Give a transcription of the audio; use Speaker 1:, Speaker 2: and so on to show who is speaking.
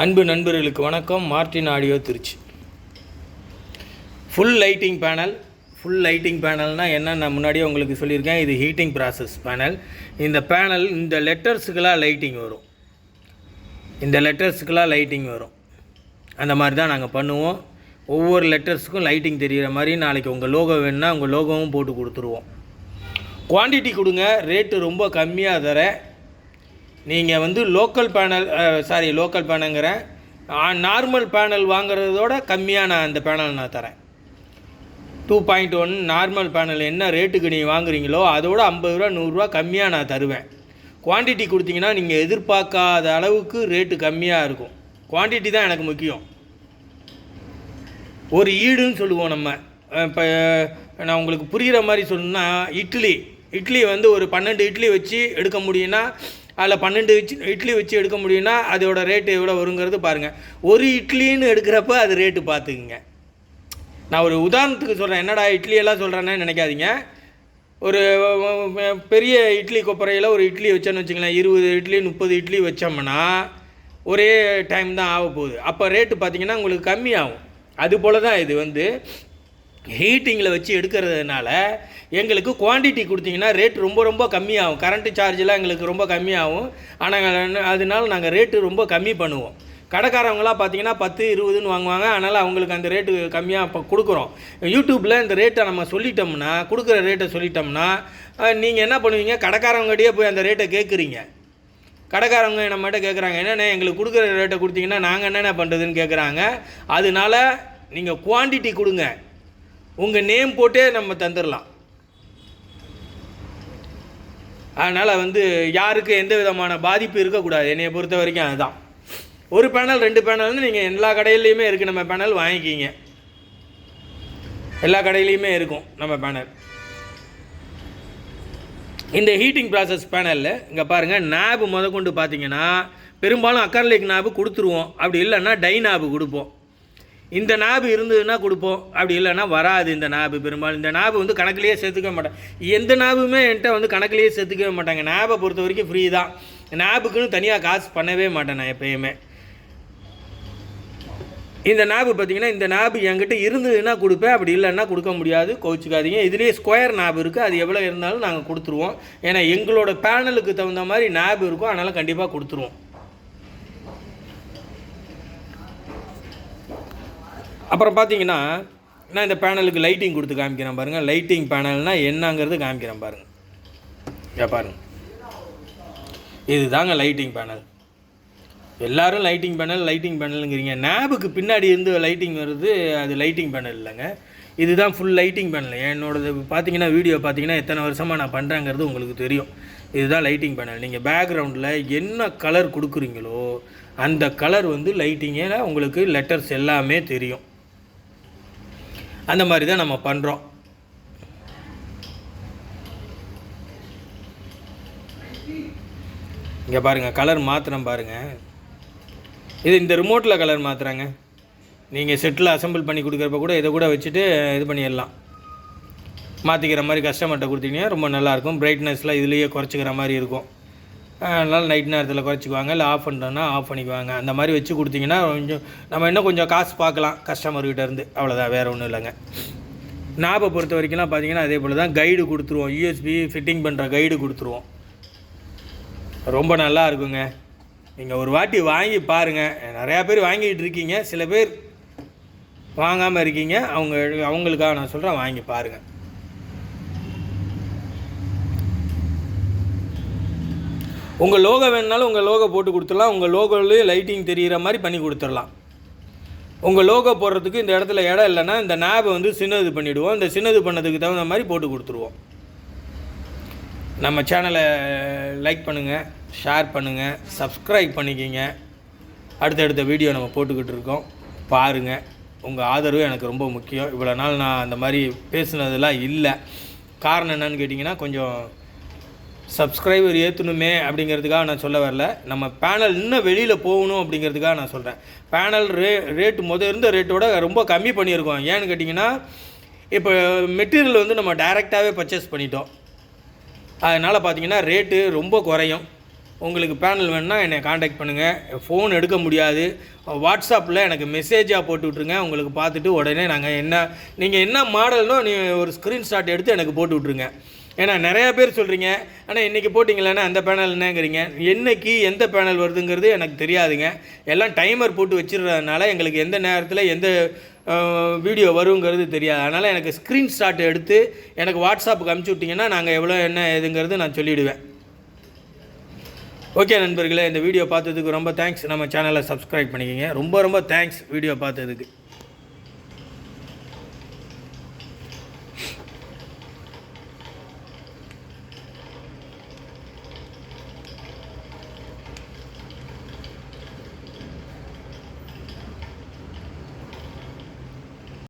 Speaker 1: அன்பு நண்பர்களுக்கு வணக்கம். Martin audio Trichy. Full lighting பேனல்னால் என்ன, நான் முன்னாடியே உங்களுக்கு சொல்லியிருக்கேன். இது ஹீட்டிங் ப்ராசஸ் பேனல். இந்த பேனல் இந்த லெட்டர்ஸுக்கெல்லாம் லைட்டிங் வரும். அந்த மாதிரி தான் நாங்கள் பண்ணுவோம். ஒவ்வொரு லெட்டர்ஸுக்கும் லைட்டிங் தெரிகிற மாதிரி நாளைக்கு உங்கள் லோகோ வேணுன்னா உங்கள் லோகோவும் போட்டு கொடுத்துருவோம். குவான்டிட்டி கொடுங்க, ரேட்டு ரொம்ப கம்மியாக தரேன். நீங்கள் லோக்கல் பேனலுங்கிறேன், நார்மல் பேனல் வாங்குறதோட கம்மியாக நான் அந்த பேனல் நான் தரேன். 2.1 நார்மல் பேனல் என்ன ரேட்டுக்கு நீங்கள் வாங்குறீங்களோ அதோட 50 ரூபா 100 ரூபா கம்மியாக நான் தருவேன். குவான்டிட்டி கொடுத்தீங்கன்னா நீங்கள் எதிர்பார்க்காத அளவுக்கு ரேட்டு கம்மியாக இருக்கும். குவான்டிட்டி தான் எனக்கு முக்கியம். ஒரு ஈடுன்னு சொல்லுவோம் நம்ம. இப்போ நான் உங்களுக்கு புரிகிற மாதிரி சொல்லணுன்னா, இட்லி ஒரு 12 இட்லி வச்சு எடுக்க முடியும்னா, அதில் 12 இட்லி வச்சு எடுக்க முடியும்னா அதோட ரேட்டு எவ்வளோ வருங்கிறது பாருங்கள். ஒரு இட்லின்னு எடுக்கிறப்ப அது ரேட்டு பார்த்துக்குங்க. நான் ஒரு உதாரணத்துக்கு சொல்கிறேன். என்னடா இட்லியெல்லாம் சொல்கிறேன்னு நினைக்காதீங்க. ஒரு பெரிய இட்லி கொப்பரையில் ஒரு இட்லி வச்சோன்னு வச்சுங்களேன், 20 இட்லி 30 இட்லி வச்சோம்னா ஒரே டைம் தான் ஆக போகுது. அப்போ ரேட்டு பார்த்திங்கன்னா உங்களுக்கு கம்மியாகும். அதுபோல் தான் இது ஹீட்டிங்கில் வச்சு எடுக்கிறதுனால எங்களுக்கு குவான்டிட்டி கொடுத்தீங்கன்னா ரேட் ரொம்ப கம்மியாகும். கரண்ட்டு சார்ஜெலாம் எங்களுக்கு ரொம்ப கம்மியாகும். ஆனால் அதனால நாங்கள் ரேட்டு ரொம்ப கம்மி பண்ணுவோம். கடைக்காரவங்களாம் பார்த்தீங்கன்னா 10-20ன்னு வாங்குவாங்க. அதனால் அவங்களுக்கு அந்த ரேட்டு கம்மியாக இப்போ கொடுக்குறோம். யூடியூப்பில் இந்த ரேட்டை நம்ம சொல்லிட்டோம்னா, கொடுக்குற ரேட்டை சொல்லிட்டோம்னா, நீங்கள் என்ன பண்ணுவீங்க, கடைக்காரவங்ககிட்டயே போய் அந்த ரேட்டை கேட்குறீங்க. கடைக்காரவங்க நம்மகிட்ட கேட்குறாங்க, என்னென்ன எங்களுக்கு கொடுக்குற ரேட்டை கொடுத்தீங்கன்னா நாங்கள் என்னென்ன பண்ணுறதுன்னு கேட்குறாங்க. அதனால நீங்கள் குவான்டிட்டி கொடுங்க, உங்கள் நேம் போட்டே நம்ம தந்துடலாம். அதனால் யாருக்கு எந்த விதமான பாதிப்பு இருக்கக்கூடாது. என்னையை பொறுத்த வரைக்கும் அதுதான். ஒரு பேனல் 2 பேனல்னு நீங்கள் எல்லா கடையிலையுமே இருக்குது. நம்ம பேனல் வாங்கிக்கிங்க, எல்லா கடையிலையுமே இருக்கும் நம்ம பேனல். இந்த ஹீட்டிங் ப்ராசஸ் பேனலில் இங்கே பாருங்கள், நாபு கொண்டு பார்த்தீங்கன்னா பெரும்பாலும் அக்கர்லிக் நாபு கொடுத்துருவோம். அப்படி இல்லைன்னா டை நாபு கொடுப்போம். இந்த நாபு இருந்ததுன்னா கொடுப்போம், அப்படி இல்லைன்னா வராது. இந்த நாபு பெரும்பாலும் இந்த நாபு கணக்கிலேயே சேர்த்துக்கவே மாட்டேன். எந்த நாபுமே என்கிட்ட கணக்கிலேயே சேர்த்துக்கவே மாட்டாங்க. நாபை பொறுத்த வரைக்கும் ஃப்ரீ தான். நாபுக்குன்னு தனியாக காசு பண்ணவே மாட்டேன் நான் எப்பயுமே. இந்த நாபு பார்த்திங்கன்னா, இந்த நாபு என்கிட்ட இருந்ததுன்னா கொடுப்பேன், அப்படி இல்லைன்னா கொடுக்க முடியாது. கோச்சிக்காதீங்க. இதுலேயே ஸ்கொயர் நாபு இருக்குது. அது எவ்வளோ இருந்தாலும் நாங்கள் கொடுத்துருவோம். ஏன்னா எங்களோட பேனலுக்கு தகுந்த மாதிரி நாபு இருக்கும். அதனால் கண்டிப்பாக கொடுத்துருவோம். அப்புறம் பார்த்தீங்கன்னா, நான் இந்த பேனலுக்கு லைட்டிங் கொடுத்து காமிக்கிறேன் பாருங்கள். லைட்டிங் பேனல்னால் என்னங்கிறது காமிக்கிறேன் பாருங்கள். பாருங்கள், இது தாங்க லைட்டிங் பேனல். எல்லோரும் லைட்டிங் பேனலுங்கிறீங்க. நாபுக்கு பின்னாடி இருந்து லைட்டிங் வருது, அது லைட்டிங் பேனல் இல்லைங்க. இதுதான் ஃபுல் லைட்டிங் பேனல். என்னோடது பார்த்தீங்கன்னா, வீடியோ பார்த்தீங்கன்னா எத்தனை வருஷமாக நான் பண்ணுறேங்கிறது உங்களுக்கு தெரியும். இதுதான் லைட்டிங் பேனல். நீங்கள் பேக்ரவுண்டில் என்ன கலர் கொடுக்குறீங்களோ அந்த கலர் லைட்டிங்கில் உங்களுக்கு லெட்டர்ஸ் எல்லாமே தெரியும். அந்த மாதிரி தான் நம்ம பண்ணுறோம். இங்கே பாருங்கள், கலர் மாற்றுறோம் பாருங்கள். இது இந்த ரிமோட்டில் கலர் மாற்றுறாங்க. நீங்கள் செட்டில் அசம்பிள் பண்ணி கொடுக்குறப்ப கூட இதை கூட வச்சுட்டு இது பண்ணிடலாம். மாற்றிக்கிற மாதிரி கஸ்டமர்கிட்ட கொடுத்தீங்கன்னா ரொம்ப நல்லாயிருக்கும். பிரைட்னஸ்லாம் இதுலேயே குறைச்சிக்கிற மாதிரி இருக்கும். அதனால் நைட் நேரத்தில் குறைச்சிக்குவாங்க, இல்லை ஆஃப் பண்ணுறோன்னா ஆஃப் பண்ணிக்குவாங்க. அந்த மாதிரி வச்சு கொடுத்தீங்கன்னா நம்ம இன்னும் கொஞ்சம் காசு பார்க்கலாம் கஸ்டமர்கிட்டேருந்து. அவ்வளோதான், வேறு ஒன்றும் இல்லைங்க. நாபை பொறுத்த வரைக்கும்லாம் பார்த்தீங்கன்னா அதே போல் தான் கைடு கொடுத்துருவோம். யூஎஸ்பி ஃபிட்டிங் பண்ணுற கைடு கொடுத்துருவோம். ரொம்ப நல்லா இருக்குங்க. நீங்கள் ஒரு வாட்டி வாங்கி பாருங்கள். நிறையா பேர் வாங்கிட்டு இருக்கீங்க, சில பேர் வாங்காமல் இருக்கீங்க. அவங்களுக்காக நான் சொல்கிறேன், வாங்கி பாருங்கள். உங்கள் லோகோ வேணுனாலும் உங்கள் லோகோ போட்டு கொடுத்துடலாம். உங்கள் லோகோலேயே லைட்டிங் தெரிகிற மாதிரி பண்ணி கொடுத்துடலாம். உங்கள் லோகோ போடுறதுக்கு இந்த இடத்துல இடம் இல்லைன்னா இந்த நாபை சின்னது பண்ணிவிடுவோம். இந்த சின்னது பண்ணதுக்கு தகுந்த மாதிரி போட்டு கொடுத்துருவோம். நம்ம சேனலை லைக் பண்ணுங்கள், ஷேர் பண்ணுங்கள், சப்ஸ்கிரைப் பண்ணிக்கிங்க. அடுத்தடுத்த வீடியோ நம்ம போட்டுக்கிட்டு இருக்கோம், பாருங்கள். உங்கள் ஆதரவு எனக்கு ரொம்ப முக்கியம். இவ்வளோ நாள் நான் அந்த மாதிரி பேசுனதெல்லாம் இல்லை. காரணம் என்னன்னு கேட்டிங்கன்னா, கொஞ்சம் சப்ஸ்கிரைபர் ஏற்றணுமே அப்படிங்கிறதுக்காக நான் சொல்ல வரல. நம்ம பேனல் இன்னும் வெளியில் போகணும் அப்படிங்கிறதுக்காக நான் சொல்கிறேன். பேனல் ரேட்டு இருந்த ரேட்டோட ரொம்ப கம்மி பண்ணியிருக்கோம். ஏன்னு கேட்டிங்கன்னா, இப்போ மெட்டீரியல் நம்ம டைரெக்டாகவே பர்ச்சேஸ் பண்ணிட்டோம். அதனால் பார்த்திங்கன்னா ரேட்டு ரொம்ப குறையும். உங்களுக்கு பேனல் வேணுன்னா என்னை காண்டாக்ட் பண்ணுங்கள். ஃபோன் எடுக்க முடியாது, வாட்ஸ்அப்பில் எனக்கு மெசேஜாக போட்டு விட்ருங்க. உங்களுக்கு பார்த்துட்டு உடனே நீங்கள் என்ன மாடல்னோ ஒரு ஸ்க்ரீன்ஷாட் எடுத்து எனக்கு போட்டு விட்ருங்க. ஏன்னா நிறையா பேர் சொல்கிறீங்க, ஆனால் இன்றைக்கி போட்டிங்களேன்னா அந்த பேனல் என்னங்கிறீங்க. என்றைக்கு எந்த பேனல் வருதுங்கிறது எனக்கு தெரியாதுங்க. எல்லாம் டைமர் போட்டு வச்சிடுறதுனால எங்களுக்கு எந்த நேரத்தில் எந்த வீடியோ வருங்கிறது தெரியாது. அதனால் எனக்கு ஸ்க்ரீன்ஷாட் எடுத்து எனக்கு வாட்ஸ்அப்புக்கு அனுப்பிச்சி விட்டிங்கன்னா நாங்கள் எவ்வளோ என்ன ஏதுங்கிறது நான் சொல்லிவிடுவேன். ஓகே நண்பர்களே, இந்த வீடியோ பார்த்ததுக்கு ரொம்ப தேங்க்ஸ். நம்ம சேனலை சப்ஸ்கிரைப் பண்ணிக்கோங்க. ரொம்ப ரொம்ப தேங்க்ஸ் வீடியோ பார்த்ததுக்கு.